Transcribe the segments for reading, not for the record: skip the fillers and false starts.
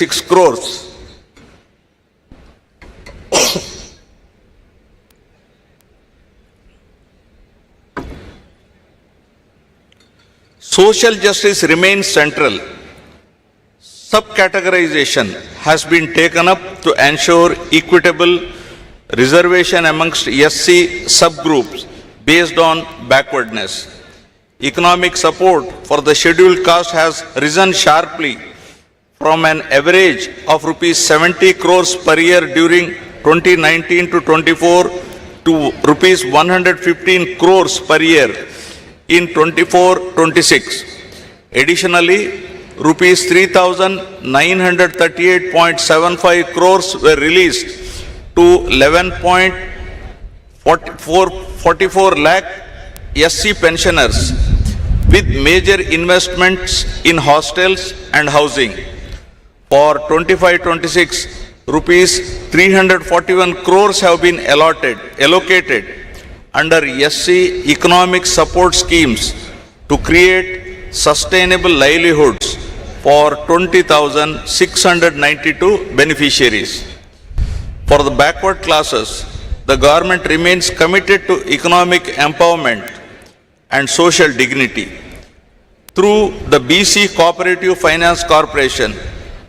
6 crores. Social justice remains central. Subcategorization has been taken up to ensure equitable reservation amongst SC subgroups based on backwardness. Economic support for the scheduled caste has risen sharply from an average of rupees 70 crores per year during 2019 to 24 to rupees 115 crores per year in 24-26. Additionally, rupees 3,938.75 crores were released to 11.44 lakh SC pensioners with major investments in hostels and housing. For 25-26, rupees 341 crores have been allocated under SC economic support schemes to create sustainable livelihoods for 20,692 beneficiaries. For the backward classes, the government remains committed to economic empowerment and social dignity. Through the BC Cooperative Finance Corporation,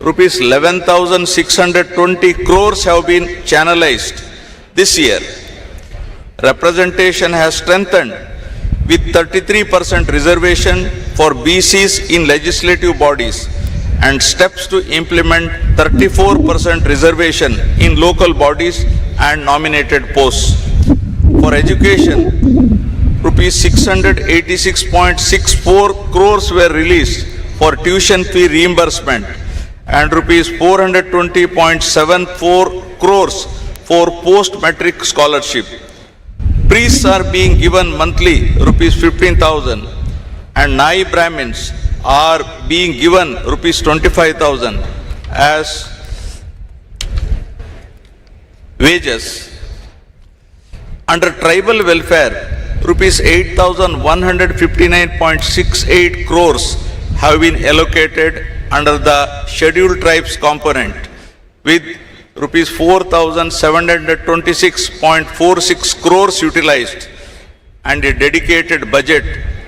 rupees 11,620 crores have been channelized this year. Representation has strengthened with 33% reservation for BCs in legislative bodies and steps to implement 34% reservation in local bodies and nominated posts. For education, rupees 686.64 crores were released for tuition fee reimbursement and rupees 420.74 crores for post-matric scholarship. Priests are being given monthly rupees 15,000 and Nai Brahmins are being given rupees 25,000 as wages. Under tribal welfare, rupees 8,159.68 crores have been allocated under the scheduled tribes component, with rupees 4,726.46 crores utilized and a dedicated budget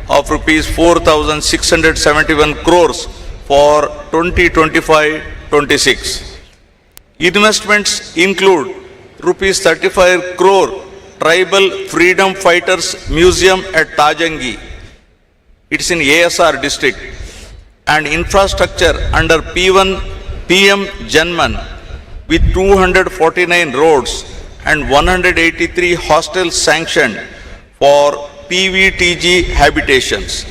of rupees 4,671 crores for 2025-26. Investments include rupees 35 crore Tribal Freedom Fighters Museum at Tajangi. It's in ASR district. And infrastructure under PM Janman with 249 roads and 183 hostels sanctioned for PVTG habitations.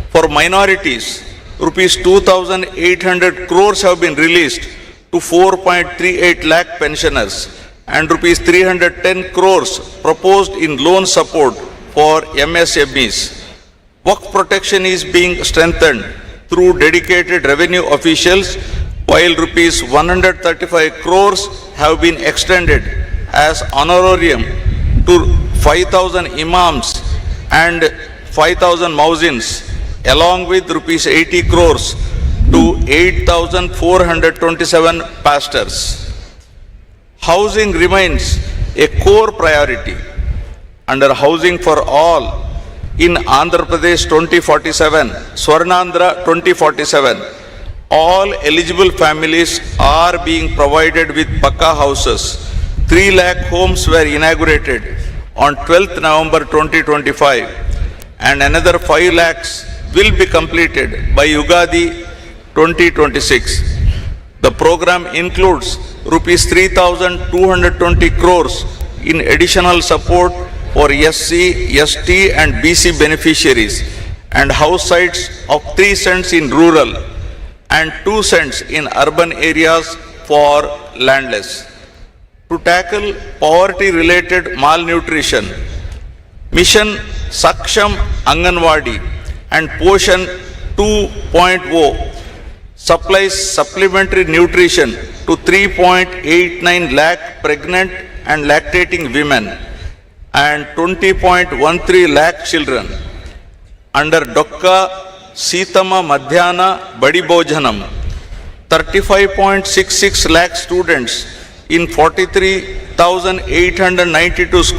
For minorities, rupees 2,800 crores have been released to 4.38 lakh pensioners and rupees 310 crores proposed in loan support for MSMEs. Work protection is being strengthened through dedicated revenue officials, while rupees 135 crores have been extended as honorarium to 5,000 imams and 5,000 muezzins, along with rupees 80 crores to 8,427 pastors. Housing remains a core priority. Under Housing for All in Andhra Pradesh 2047, Swarnandhra 2047, all eligible families are being provided with Pakka houses. 3 lakh homes were inaugurated on 12th November 2025 and another 5 lakhs will be completed by Ugadi 2026. The program includes rupees 3,220 crores in additional support for SC, ST and BC beneficiaries and house sites of 3 cents in rural and 2 cents in urban areas for landless. To tackle poverty-related malnutrition, Mission Saksham Anganwadi and Poshan 2.0 supplies supplementary nutrition to 3.89 lakh pregnant and lactating women and 20.13 lakh children. Under Dokka Sitama Madhyana Badi Bhojanam, 35.66 lakh students in 43,892 schools